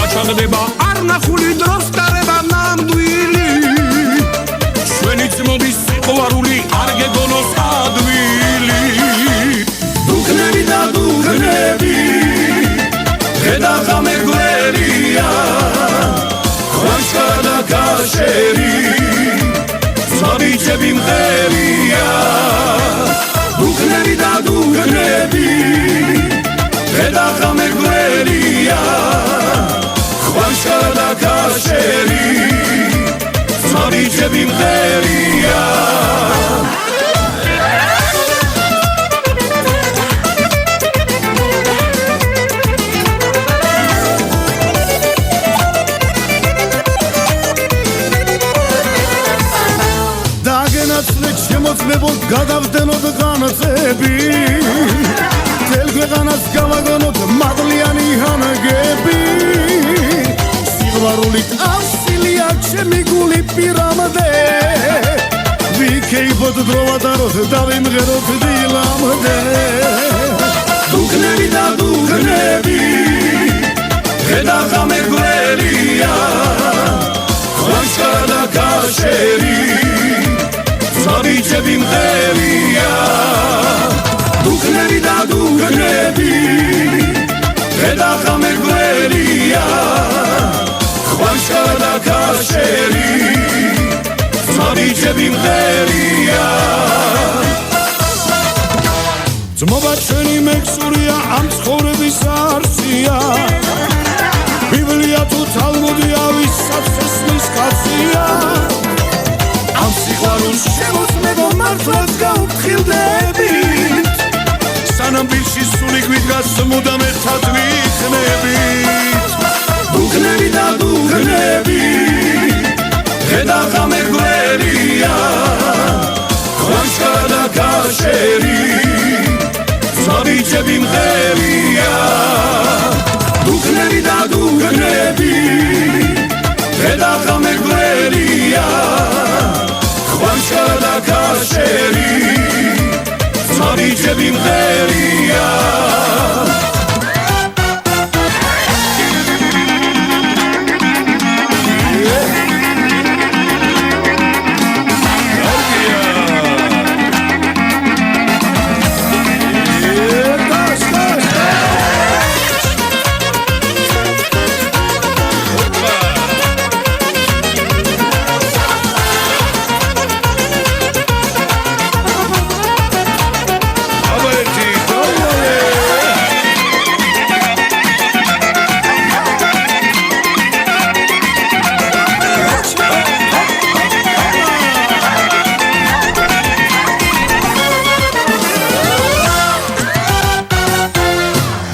გაჩაღდება არ ნახული დროს დარება ნამდვილი ჩვენიც მოდის სიყვარული არ გეგონოს ადვილი დუქნები და დუქნები ხედავ მეგველია ხვანჩქარა და კაშერი ზაბიჭები მღერია დუქნები და დუქნები ხედავ მეგველია ხვანჩქარა და კაშერი ზაბიჭები მღერია შემოწმებოდ გადავდენოდ განათები თელ ქვეყანას გავაგონოთ მადლიანი ჰანაგები სიყვარულით ავსილია ჩემი გული პირამდე ვიქეიფოთ დროვადაროთ დავიმღეროთ დილამდე დუქნები და დუქნები ხედავ მეგველია ხვანჩქარა და კაშერი ზაბიჭები მღერია დუქნები და დუქნები ხედავ მეგველია ხვანჩქარა და კაშერი ზაბიჭები მღერია ძმობა ჩვენი მეგზურია ამ ცხოვრების არსია ბიბლია თუ თალმუდია ვისაც ესმის კაცია ამ სიყვარულს შემოწმებო მართლაც გაუფრთხილდებით სანამ ბილში სული გვიდგას მუდამ ერთად ვიქნებით დუქნები და დუქნები ხედავ მეგველია ხვანჩქარა და კაშერი ზაბიჭები მღერია დუქნები და დუქნები ხედავ მეგველია ხვანჩქარა და კაშერი ზაბიჭები მღერია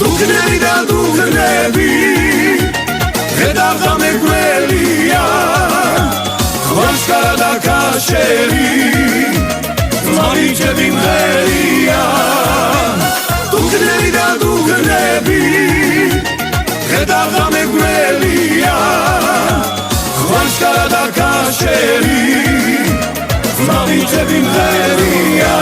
დუქნები და დუქნები ხედავ მეგველია ხვანჩქარა და კაშერი ზაბიჭები მღერია დუქნები და დუქნები ხედავ მეგველია ხვანჩქარა და კაშერი ზაბიჭები მღერია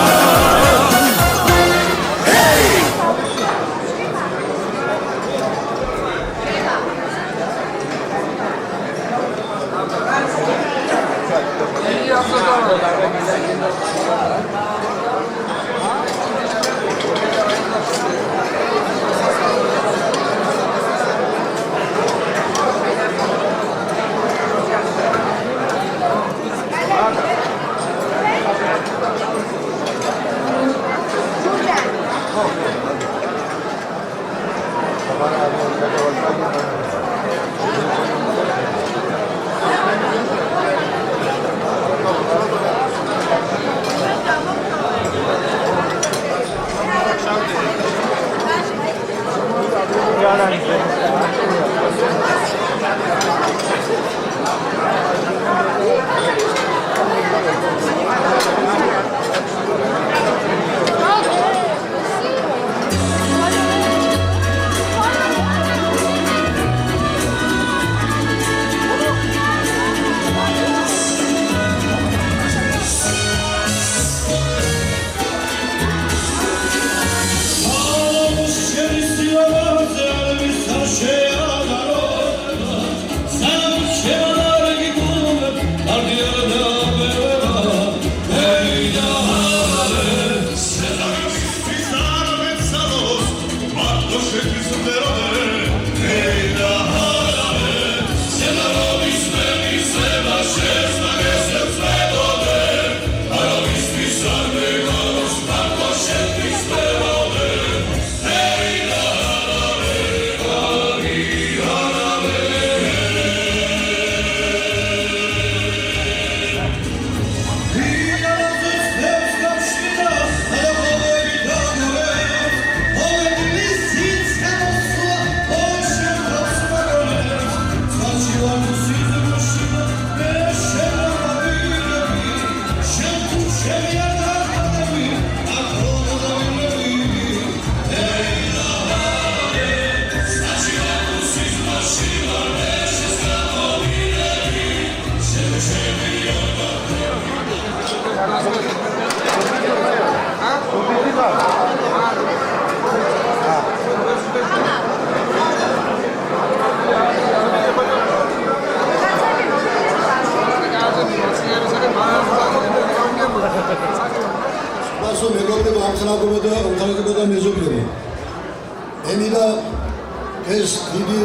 დღეს დიდი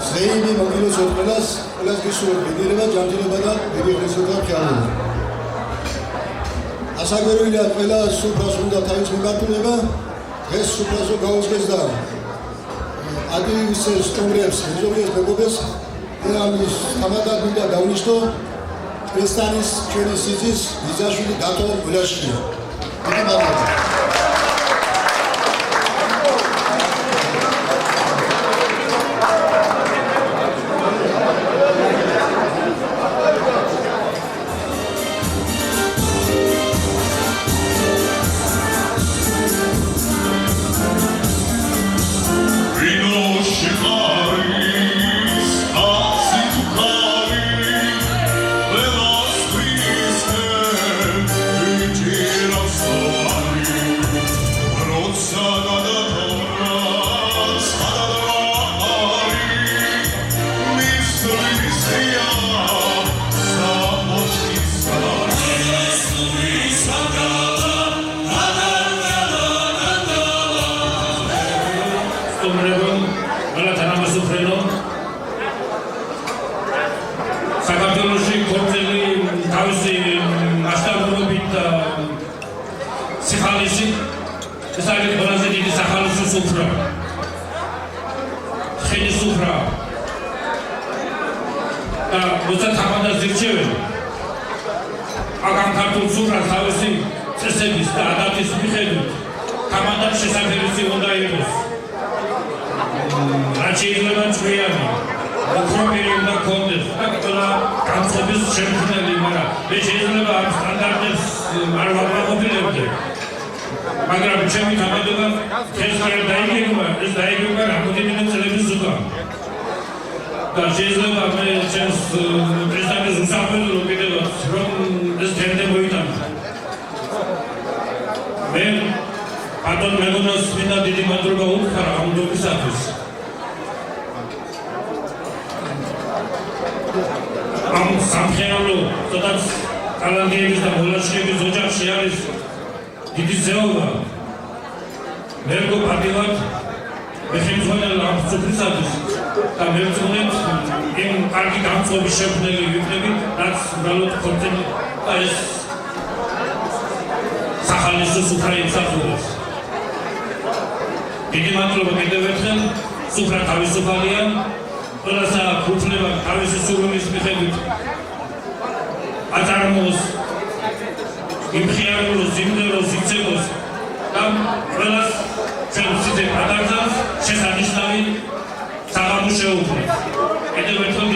ზეიმი მოგილოცოთ ყველას გისურვებთ ბედნიერება, ჯანმრთელობა და დიდი ღირსება ხალხო. ასაგვერვია ყველა სუფრას უნდა თავის მიმართულება, დღეს სუფრასო გაუძღეს და ადმინისტრაციულ სტუმრებს, მეზობლებს, მეგობრებს ამის თამადად უნდა დავნიშნო კრესტანის ჩვენი სიზის ბიძაშვილი დათო გულაშია.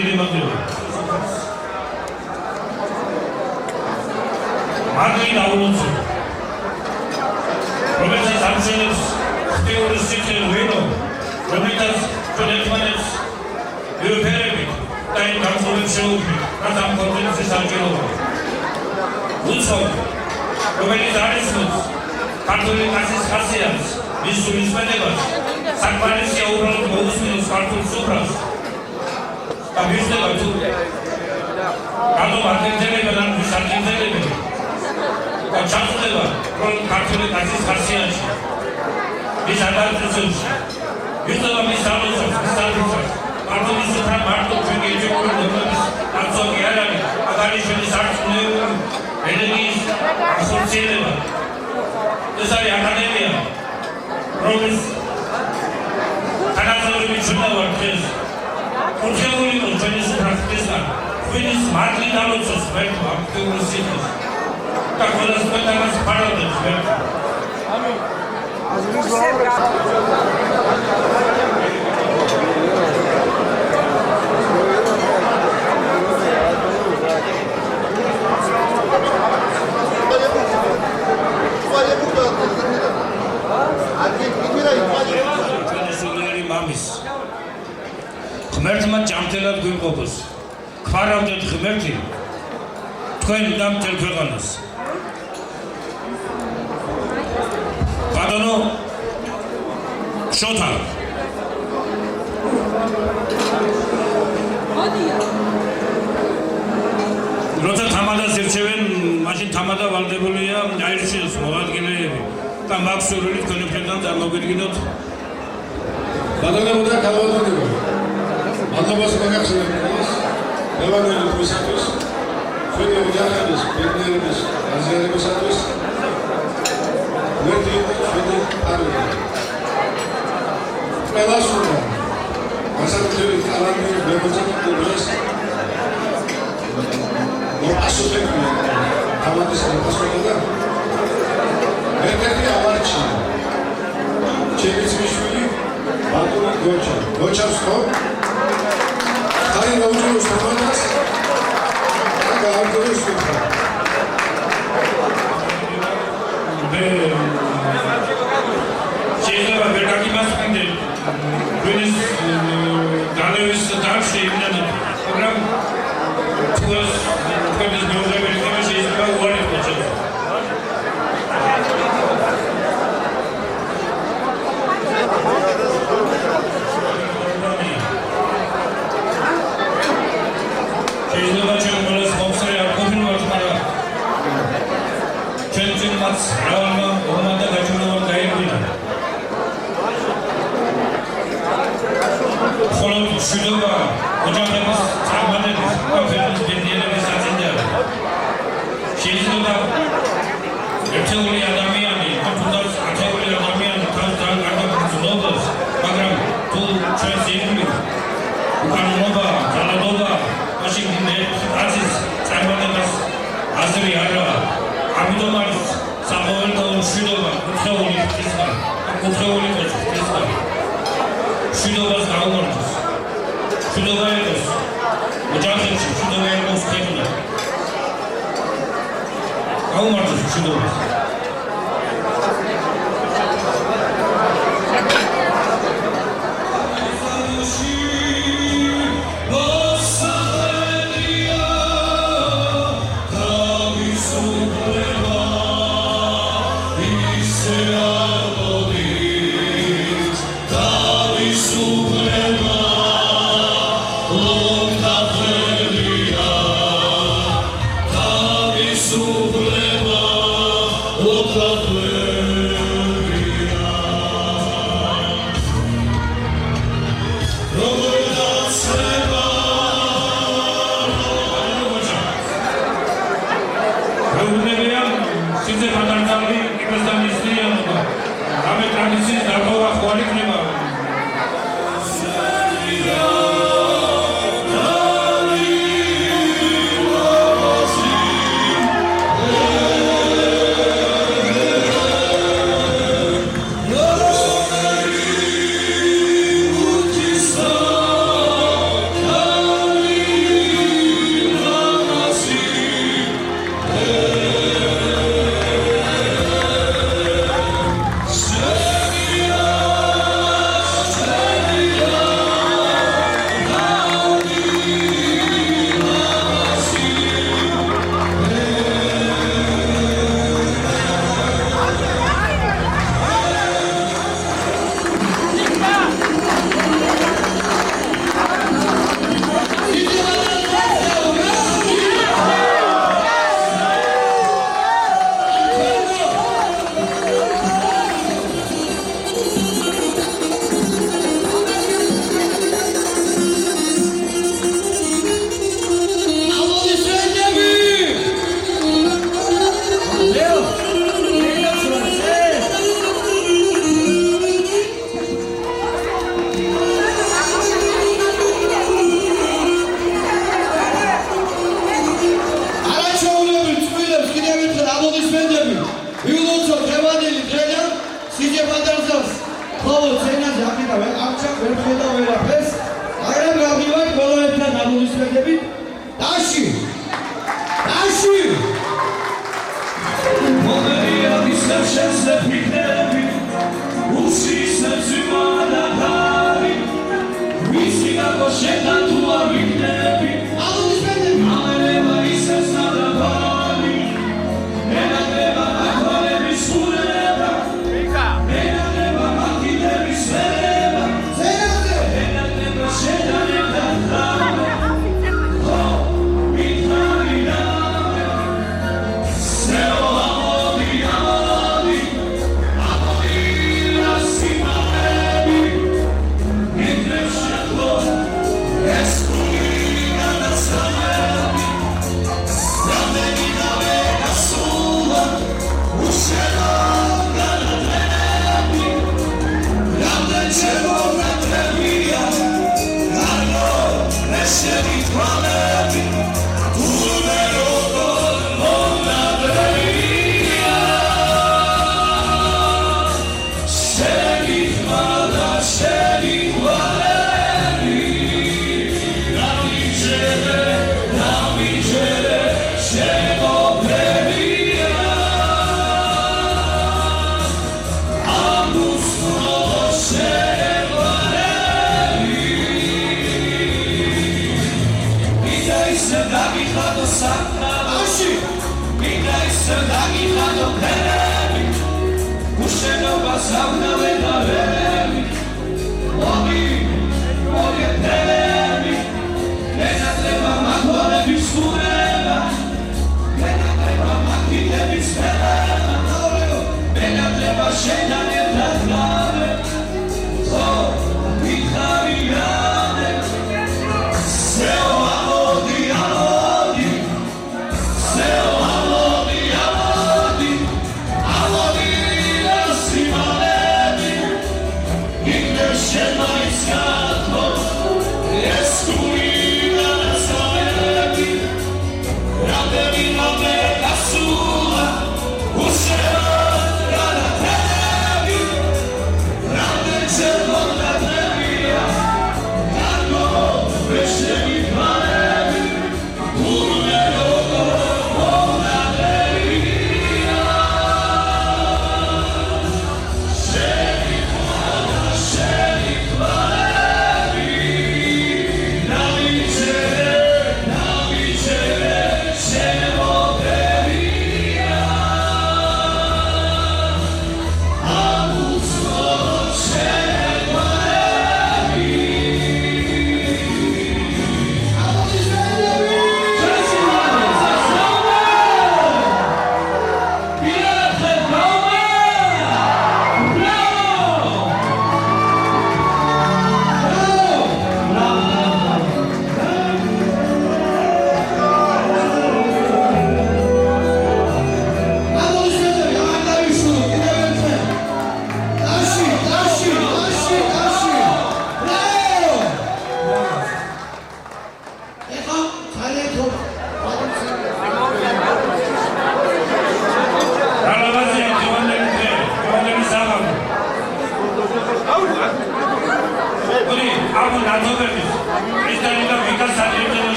დიდი მადლობა. ღმერთმა ჯანმრთელად გვიმყოფოს. გვარავდეთ ღმერთი თქვენ და მთელ ქვეყანას. ბატონო შოთა როცა თამადას ერჩევენ, მაშინ თამადა ვალდებულია აირჩიოს მოადგილეები და მაქსურული თქვენ მხრიდან წარმოგვიდგინოთ ბატონებო და ქალბატონებო, მადლობას მოგახსენებთ ევანგელიის მისათვის, ჩვენი ოჯახების, ბედნიერების, აზიარებისათვის ვერდი ჩვენი არვი. ყველას უნდა გასაგებია ტალანტი მემოწმებდეს ასოთები ამადის ასოთება ერთ-ერთი ავარჩი ჩემი ძმისშვილი ბატონი გოჩას ხო ხარი გაუწიოს ამას და გაარკვევს ხო შეიძლება ვერაგიმას ხინდე ვენის დალევის დარში იმენა მაგრამ თუას თქვენს მეუღლეების თემა შეიძლება უარი მოწოდო შეიძლება ჩვენ ყველას მომსწრე არ ყოფილვართ მაგრამ ჩვენ წინმაც რავალმა ომა და გაჩვენებამ გაიღვინა ხოლო მშვიდობა ოჯახების წარმატების კავშირის ბედნიერების საწინდაა შეიძლება ერთეული ადამიანი თუნდაც ათეული ადამიანი თავს განაგრძნობს მაგრამ თუ ჩვენს ირგვლივ უკანონობა ძალადობა მაშინ აზის წარმატებას აზრი არა ამიტომ არის საყოველთაო მშვიდობა უცხოური ღვთისგან უცხოური ღვთისგან მშვიდობას გაუმართოს მშვიდობა იყოს ოჯახებში მშვიდობა იყოს ქვეყნად გაუმართოს მშვიდობას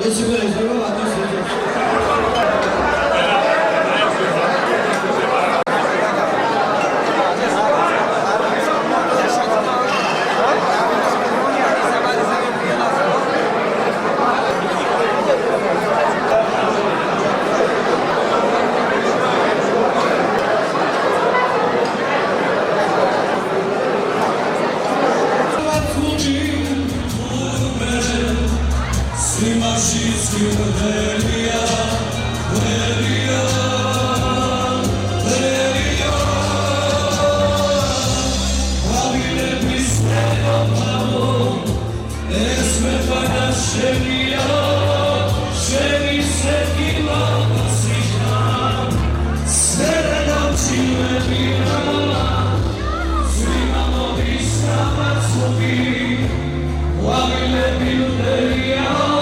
დეციბელის დრო ათას ეძებს. Wabile biluderia